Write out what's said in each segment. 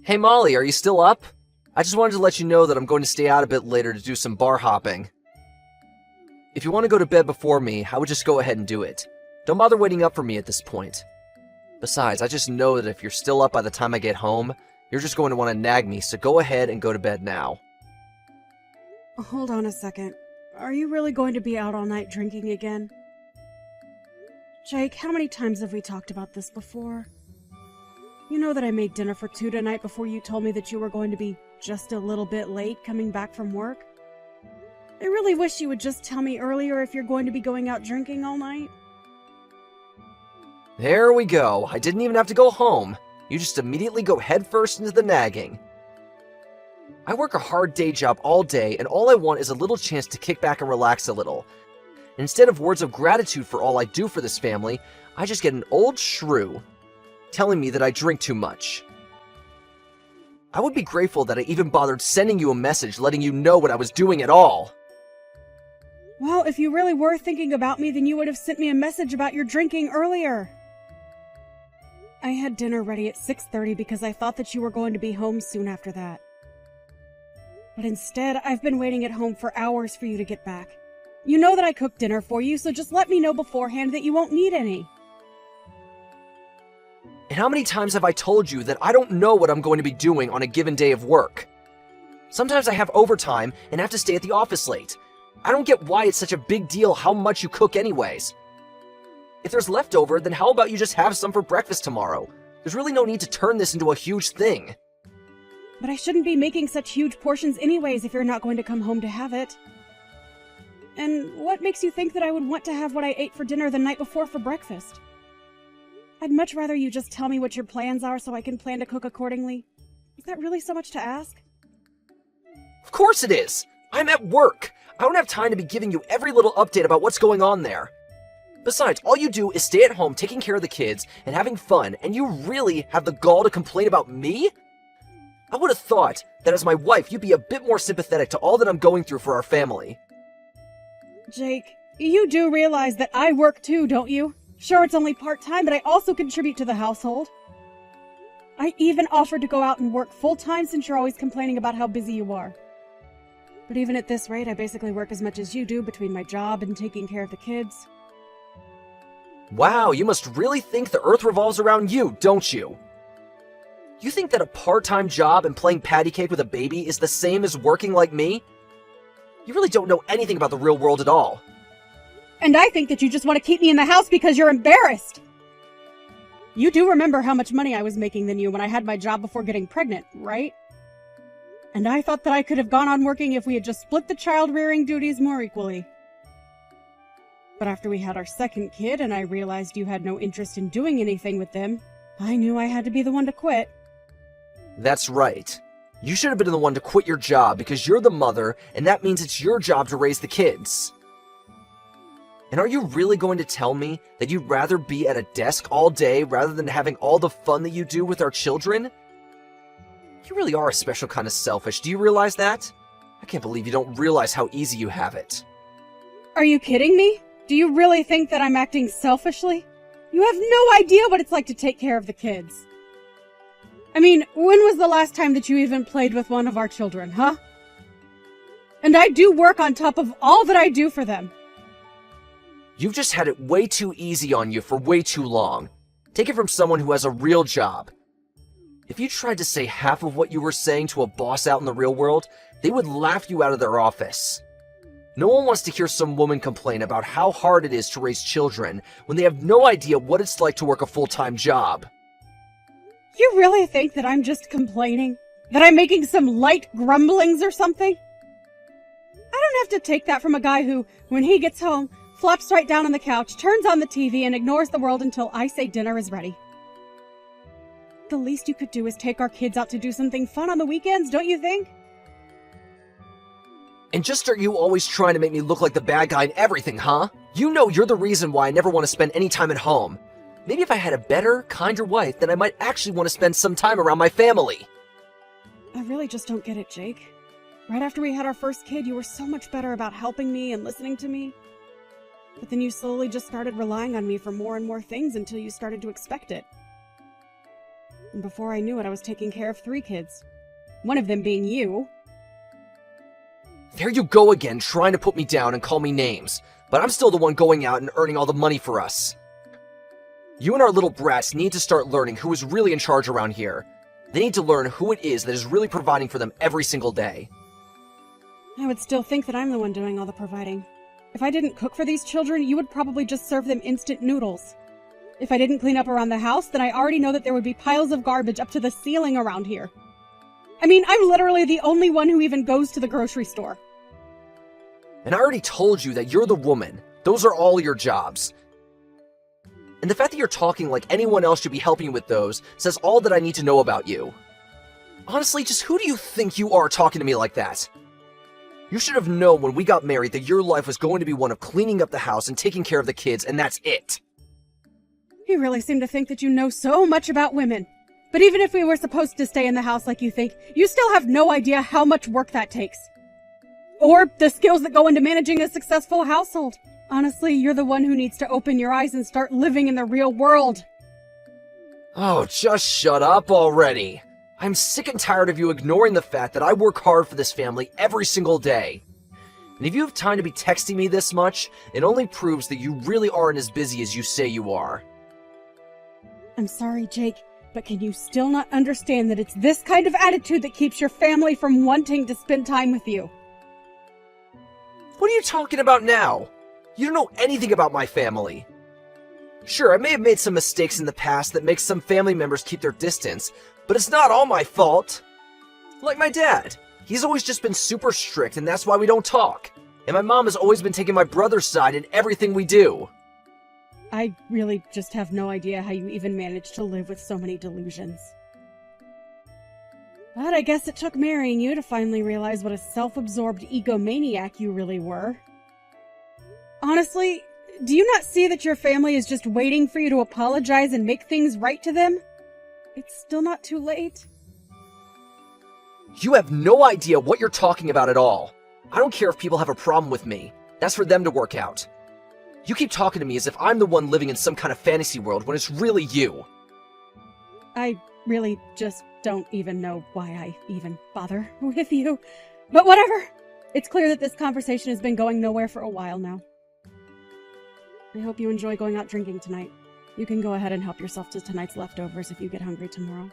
Hey Molly, are you still up? I just wanted to let you know that I'm going to stay out a bit later to do some bar hopping. If you want to go to bed before me, I would just go ahead and do it. Don't bother waiting up for me at this point. Besides, I just know that if you're still up by the time I get home, you're just going to want to nag me, so go ahead and go to bed now. Hold on a second. Are you really going to be out all night drinking again? Jake, how many times have we talked about this before? You know that I made dinner for two tonight before you told me that you were going to be just a little bit late coming back from work? I really wish you would just tell me earlier if you're going to be going out drinking all night. There we go. I didn't even have to go home. You just immediately go headfirst into the nagging. I work a hard day job all day, and all I want is a little chance to kick back and relax a little. Instead of words of gratitude for all I do for this family, I just get an old shrew telling me that I drink too much. I would be grateful that I even bothered sending you a message letting you know what I was doing at all. Well, if you really were thinking about me, then you would have sent me a message about your drinking earlier. I had dinner ready at 6:30 because I thought that you were going to be home soon after that. But instead, I've been waiting at home for hours for you to get back. You know that I cooked dinner for you, so just let me know beforehand that you won't need any. And how many times have I told you that I don't know what I'm going to be doing on a given day of work? Sometimes I have overtime and have to stay at the office late. I don't get why it's such a big deal how much you cook anyways. If there's leftover, then how about you just have some for breakfast tomorrow? There's really no need to turn this into a huge thing. But I shouldn't be making such huge portions anyways if you're not going to come home to have it. And what makes you think that I would want to have what I ate for dinner the night before for breakfast? I'd much rather you just tell me what your plans are so I can plan to cook accordingly. Is that really so much to ask? Of course it is! I'm at work! I don't have time to be giving you every little update about what's going on there. Besides, all you do is stay at home taking care of the kids and having fun, and you really have the gall to complain about me? I would have thought that as my wife, you'd be a bit more sympathetic to all that I'm going through for our family. Jake, you do realize that I work too, don't you? Sure, it's only part-time, but I also contribute to the household. I even offered to go out and work full-time since you're always complaining about how busy you are. But even at this rate, I basically work as much as you do between my job and taking care of the kids. Wow, you must really think the earth revolves around you, don't you? You think that a part-time job and playing patty cake with a baby is the same as working like me? You really don't know anything about the real world at all. And I think that you just want to keep me in the house because you're embarrassed. You do remember how much money I was making than you when I had my job before getting pregnant, right? And I thought that I could have gone on working if we had just split the child-rearing duties more equally. But after we had our second kid and I realized you had no interest in doing anything with them, I knew I had to be the one to quit. That's right. You should have been the one to quit your job because you're the mother, and that means it's your job to raise the kids. And are you really going to tell me that you'd rather be at a desk all day rather than having all the fun that you do with our children? You really are a special kind of selfish. Do you realize that? I can't believe you don't realize how easy you have it. Are you kidding me? Do you really think that I'm acting selfishly? You have no idea what it's like to take care of the kids. I mean, when was the last time that you even played with one of our children, huh? And I do work on top of all that I do for them. You've just had it way too easy on you for way too long. Take it from someone who has a real job. If you tried to say half of what you were saying to a boss out in the real world, they would laugh you out of their office. No one wants to hear some woman complain about how hard it is to raise children when they have no idea what it's like to work a full-time job. You really think that I'm just complaining? That I'm making some light grumblings or something? I don't have to take that from a guy who, when he gets home, flops right down on the couch, turns on the TV, and ignores the world until I say dinner is ready. The least you could do is take our kids out to do something fun on the weekends, don't you think? And just are you always trying to make me look like the bad guy in everything, huh? You know you're the reason why I never want to spend any time at home. Maybe if I had a better, kinder wife, then I might actually want to spend some time around my family. I really just don't get it, Jake. Right after we had our first kid, you were so much better about helping me and listening to me. But then you slowly just started relying on me for more and more things until you started to expect it. And before I knew it, I was taking care of 3 kids. One of them being you. There you go again, trying to put me down and call me names. But I'm still the one going out and earning all the money for us. You and our little brats need to start learning who is really in charge around here. They need to learn who it is that is really providing for them every single day. I would still think that I'm the one doing all the providing. If I didn't cook for these children, you would probably just serve them instant noodles. If I didn't clean up around the house, then I already know that there would be piles of garbage up to the ceiling around here. I mean, I'm literally the only one who even goes to the grocery store. And I already told you that you're the woman. Those are all your jobs. And the fact that you're talking like anyone else should be helping you with those says all that I need to know about you. Honestly, just who do you think you are talking to me like that? You should have known when we got married that your life was going to be one of cleaning up the house and taking care of the kids, and that's it. You really seem to think that you know so much about women. But even if we were supposed to stay in the house like you think, you still have no idea how much work that takes. Or the skills that go into managing a successful household. Honestly, you're the one who needs to open your eyes and start living in the real world. Oh, just shut up already. I'm sick and tired of you ignoring the fact that I work hard for this family every single day. And if you have time to be texting me this much, it only proves that you really aren't as busy as you say you are. I'm sorry, Jake, but can you still not understand that it's this kind of attitude that keeps your family from wanting to spend time with you? What are you talking about now? You don't know anything about my family. Sure, I may have made some mistakes in the past that make some family members keep their distance, but it's not all my fault. Like my dad. He's always just been super strict, and that's why we don't talk. And my mom has always been taking my brother's side in everything we do. I really just have no idea how you even managed to live with so many delusions. But I guess it took marrying you to finally realize what a self-absorbed egomaniac you really were. Honestly, do you not see that your family is just waiting for you to apologize and make things right to them? It's still not too late. You have no idea what you're talking about at all. I don't care if people have a problem with me. That's for them to work out. You keep talking to me as if I'm the one living in some kind of fantasy world when it's really you. I really just don't even know why I even bother with you. But whatever. It's clear that this conversation has been going nowhere for a while now. I hope you enjoy going out drinking tonight. You can go ahead and help yourself to tonight's leftovers if you get hungry tomorrow.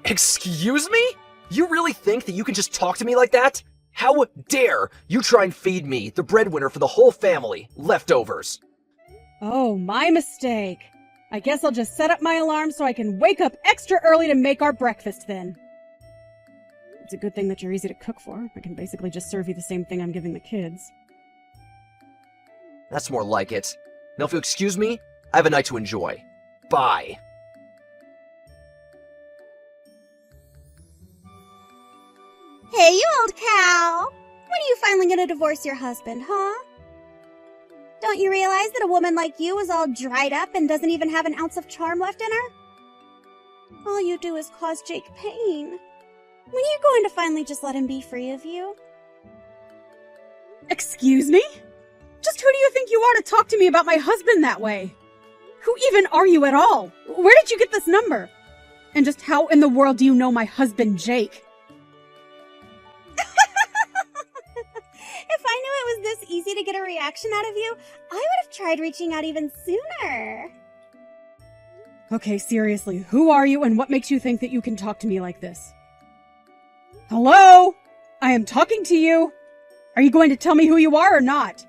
Excuse me? You really think that you can just talk to me like that? How dare you try and feed me, the breadwinner for the whole family, leftovers? Oh, my mistake. I guess I'll just set up my alarm so I can wake up extra early to make our breakfast then. It's a good thing that you're easy to cook for. I can basically just serve you the same thing I'm giving the kids. That's more like it. Now if you'll excuse me, I have a night to enjoy. Bye. Hey, you old cow! When are you finally gonna divorce your husband, huh? Don't you realize that a woman like you is all dried up and doesn't even have an ounce of charm left in her? All you do is cause Jake pain. When are you going to finally just let him be free of you? Excuse me? Just who do you think you are to talk to me about my husband that way? Who even are you at all? Where did you get this number? And just how in the world do you know my husband, Jake? If I knew it was this easy to get a reaction out of you, I would have tried reaching out even sooner. Okay, seriously, who are you and what makes you think that you can talk to me like this? Hello? I am talking to you. Are you going to tell me who you are or not?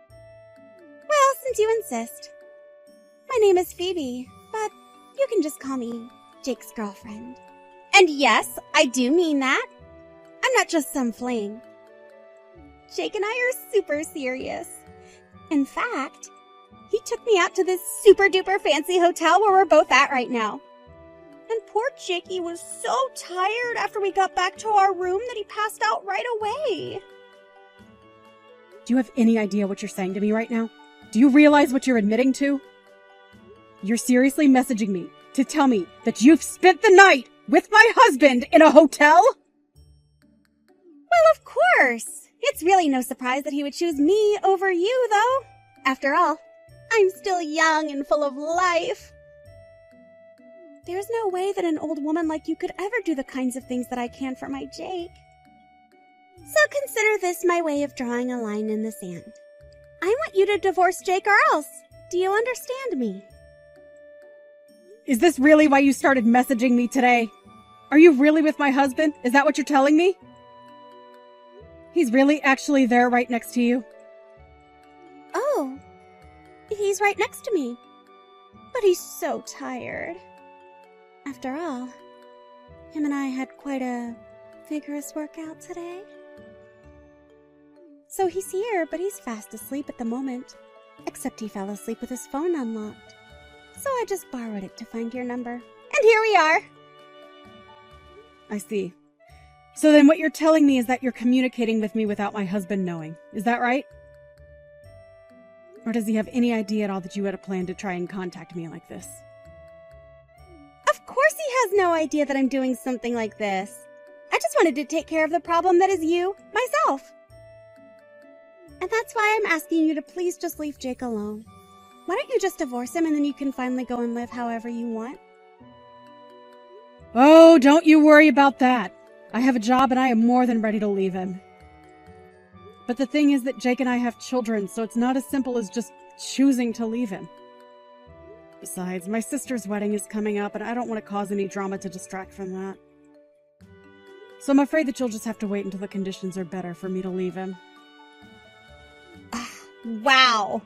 Well, since you insist. My name is Phoebe, but you can just call me Jake's girlfriend. And yes, I do mean that. I'm not just some fling. Jake and I are super serious. In fact, he took me out to this super duper fancy hotel where we're both at right now. And poor Jakey was so tired after we got back to our room that he passed out right away. Do you have any idea what you're saying to me right now? Do you realize what you're admitting to? You're seriously messaging me to tell me that you've spent the night with my husband in a hotel? Well, of course. It's really no surprise that he would choose me over you, though. After all, I'm still young and full of life. There's no way that an old woman like you could ever do the kinds of things that I can for my Jake. So consider this my way of drawing a line in the sand. I want you to divorce Jake or else. Do you understand me? Is this really why you started messaging me today? Are you really with my husband? Is that what you're telling me? He's really actually there right next to you? Oh, he's right next to me. But he's so tired. After all, him and I had quite a vigorous workout today. So he's here, but he's fast asleep at the moment. Except he fell asleep with his phone unlocked. So I just borrowed it to find your number. And here we are! I see. So then what you're telling me is that you're communicating with me without my husband knowing. Is that right? Or does he have any idea at all that you had a plan to try and contact me like this? Of course he has no idea that I'm doing something like this. I just wanted to take care of the problem that is you, myself. And that's why I'm asking you to please just leave Jake alone. Why don't you just divorce him and then you can finally go and live however you want? Oh, don't you worry about that. I have a job and I am more than ready to leave him. But the thing is that Jake and I have children, so it's not as simple as just choosing to leave him. Besides, my sister's wedding is coming up and I don't want to cause any drama to distract from that. So I'm afraid that you'll just have to wait until the conditions are better for me to leave him. Wow.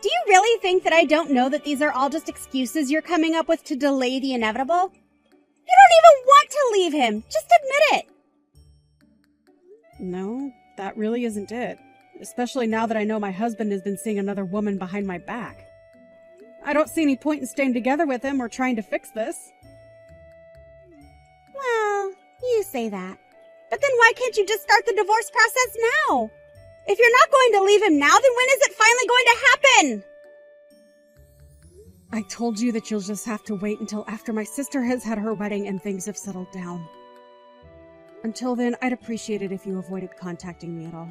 Do you really think that I don't know that these are all just excuses you're coming up with to delay the inevitable? You don't even want to leave him. Just admit it. No, that really isn't it. Especially now that I know my husband has been seeing another woman behind my back. I don't see any point in staying together with him or trying to fix this. Well, you say that. But then why can't you just start the divorce process now? If you're not going to leave him now, then when is it finally going to happen? I told you that you'll just have to wait until after my sister has had her wedding and things have settled down. Until then, I'd appreciate it if you avoided contacting me at all.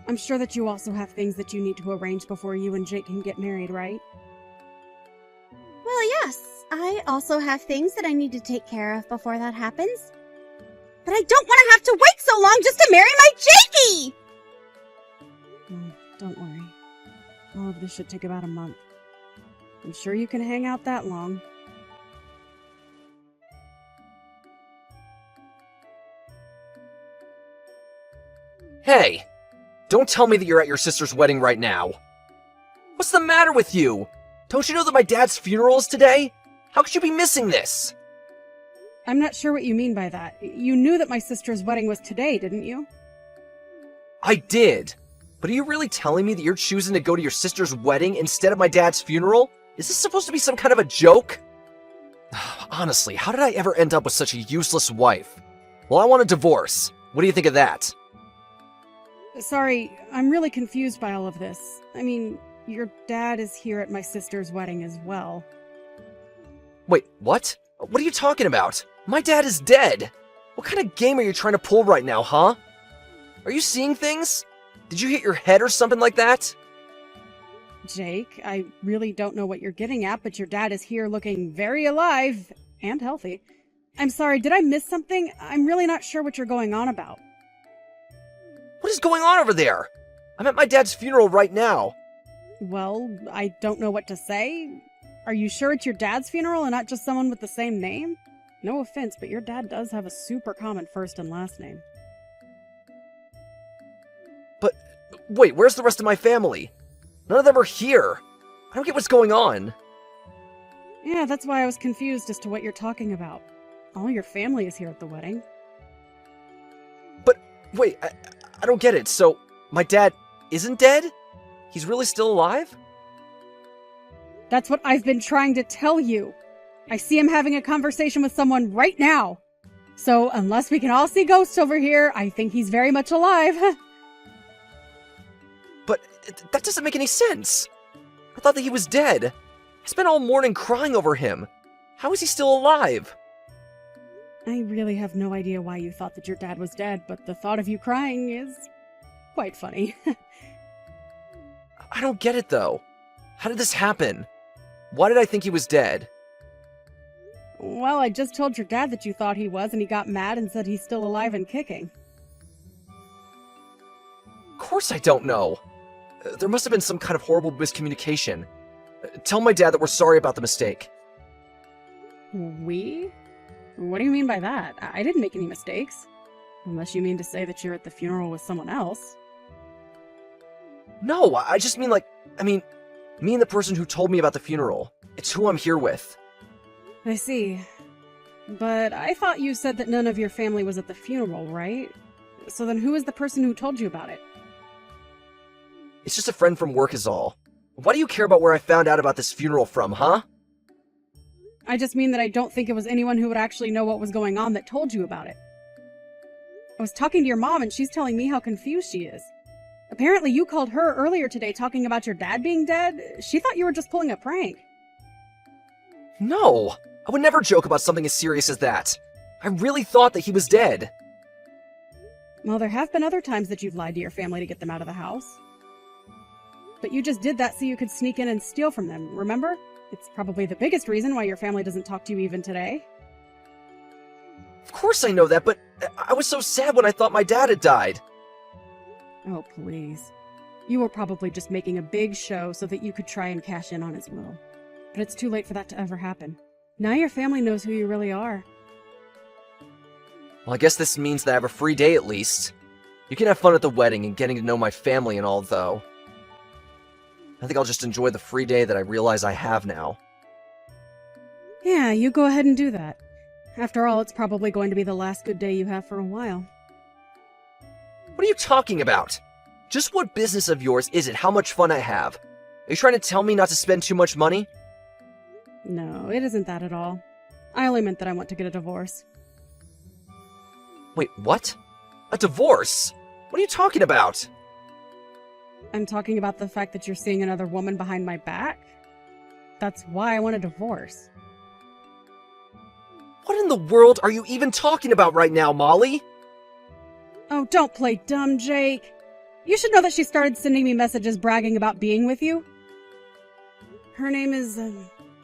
I'm sure that you also have things that you need to arrange before you and Jake can get married, right? Well, yes. I also have things that I need to take care of before that happens. But I don't want to have to wait so long just to marry my Jakey! Don't worry. All of this should take about a month. I'm sure you can hang out that long. Hey! Don't tell me that you're at your sister's wedding right now. What's the matter with you? Don't you know that my dad's funeral is today? How could you be missing this? I'm not sure what you mean by that. You knew that my sister's wedding was today, didn't you? I did. But are you really telling me that you're choosing to go to your sister's wedding instead of my dad's funeral? Is this supposed to be some kind of a joke? Honestly, how did I ever end up with such a useless wife? Well, I want a divorce. What do you think of that? Sorry, I'm really confused by all of this. I mean, your dad is here at my sister's wedding as well. Wait, what? What are you talking about? My dad is dead! What kind of game are you trying to pull right now, huh? Are you seeing things? Did you hit your head or something like that? Jake, I really don't know what you're getting at, but your dad is here looking very alive and healthy. I'm sorry, did I miss something? I'm really not sure what you're going on about. What is going on over there? I'm at my dad's funeral right now. Well, I don't know what to say. Are you sure it's your dad's funeral and not just someone with the same name? No offense, but your dad does have a super common first and last name. But, wait, where's the rest of my family? None of them are here. I don't get what's going on. Yeah, that's why I was confused as to what you're talking about. All your family is here at the wedding. But, wait, I don't get it. So, my dad isn't dead? He's really still alive? That's what I've been trying to tell you. I see him having a conversation with someone right now. So, unless we can all see ghosts over here, I think he's very much alive. But that doesn't make any sense. I thought that he was dead. I spent all morning crying over him. How is he still alive? I really have no idea why you thought that your dad was dead, but the thought of you crying is quite funny. I don't get it, though. How did this happen? Why did I think he was dead? Well, I just told your dad that you thought he was, and he got mad and said he's still alive and kicking. Of course I don't know. There must have been some kind of horrible miscommunication. Tell my dad that we're sorry about the mistake. We? What do you mean by that? I didn't make any mistakes. Unless you mean to say that you're at the funeral with someone else. No, I just mean me and the person who told me about the funeral. It's who I'm here with. I see. But I thought you said that none of your family was at the funeral, right? So then who is the person who told you about it? It's just a friend from work is all. Why do you care about where I found out about this funeral from, huh? I just mean that I don't think it was anyone who would actually know what was going on that told you about it. I was talking to your mom and she's telling me how confused she is. Apparently you called her earlier today talking about your dad being dead. She thought you were just pulling a prank. No, I would never joke about something as serious as that. I really thought that he was dead. Well, there have been other times that you've lied to your family to get them out of the house. But you just did that so you could sneak in and steal from them, remember? It's probably the biggest reason why your family doesn't talk to you even today. Of course I know that, but I was so sad when I thought my dad had died. Oh, please. You were probably just making a big show so that you could try and cash in on his will. But it's too late for that to ever happen. Now your family knows who you really are. Well, I guess this means that I have a free day at least. You can have fun at the wedding and getting to know my family and all, though. I think I'll just enjoy the free day that I realize I have now. Yeah, you go ahead and do that. After all, it's probably going to be the last good day you have for a while. What are you talking about? Just what business of yours is it how much fun I have? Are you trying to tell me not to spend too much money? No, it isn't that at all. I only meant that I want to get a divorce. Wait, what? A divorce? What are you talking about? I'm talking about the fact that you're seeing another woman behind my back. That's why I want a divorce. What in the world are you even talking about right now, Molly? Oh, don't play dumb, Jake. You should know that she started sending me messages bragging about being with you. Her name is,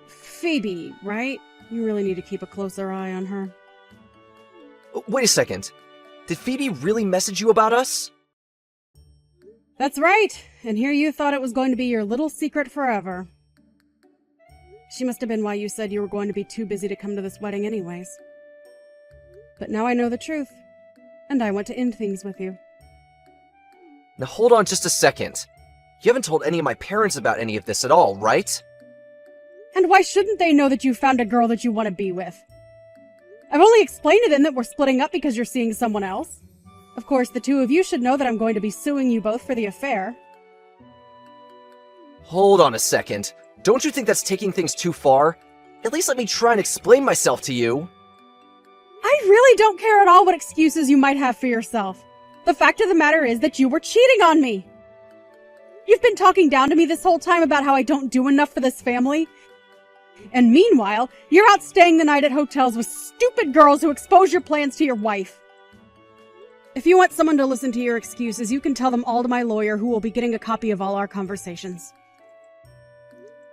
Phoebe, right? You really need to keep a closer eye on her. Wait a second. Did Phoebe really message you about us? That's right, and here you thought it was going to be your little secret forever. She must have been why you said you were going to be too busy to come to this wedding anyways. But now I know the truth, and I want to end things with you. Now hold on just a second. You haven't told any of my parents about any of this at all, right? And why shouldn't they know that you found a girl that you want to be with? I've only explained to them that we're splitting up because you're seeing someone else. Of course, the two of you should know that I'm going to be suing you both for the affair. Hold on a second. Don't you think that's taking things too far? At least let me try and explain myself to you. I really don't care at all what excuses you might have for yourself. The fact of the matter is that you were cheating on me. You've been talking down to me this whole time about how I don't do enough for this family. And meanwhile, you're out staying the night at hotels with stupid girls who expose your plans to your wife. If you want someone to listen to your excuses, you can tell them all to my lawyer, who will be getting a copy of all our conversations.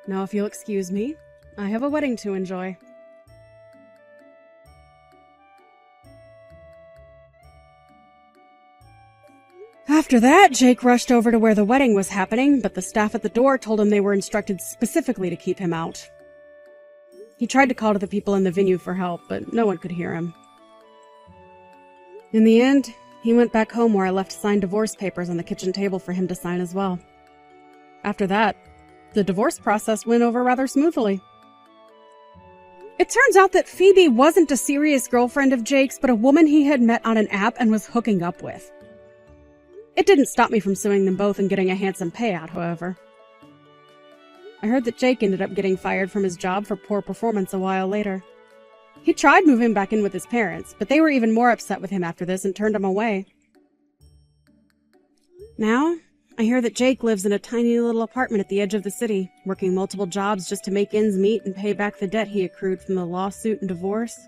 Now, if you'll excuse me, I have a wedding to enjoy. After that, Jake rushed over to where the wedding was happening, but the staff at the door told him they were instructed specifically to keep him out. He tried to call to the people in the venue for help, but no one could hear him. In the end, he went back home where I left signed divorce papers on the kitchen table for him to sign as well. After that, the divorce process went over rather smoothly. It turns out that Phoebe wasn't a serious girlfriend of Jake's, but a woman he had met on an app and was hooking up with. It didn't stop me from suing them both and getting a handsome payout, however. I heard that Jake ended up getting fired from his job for poor performance a while later. He tried moving back in with his parents, but they were even more upset with him after this and turned him away. Now, I hear that Jake lives in a tiny little apartment at the edge of the city, working multiple jobs just to make ends meet and pay back the debt he accrued from the lawsuit and divorce.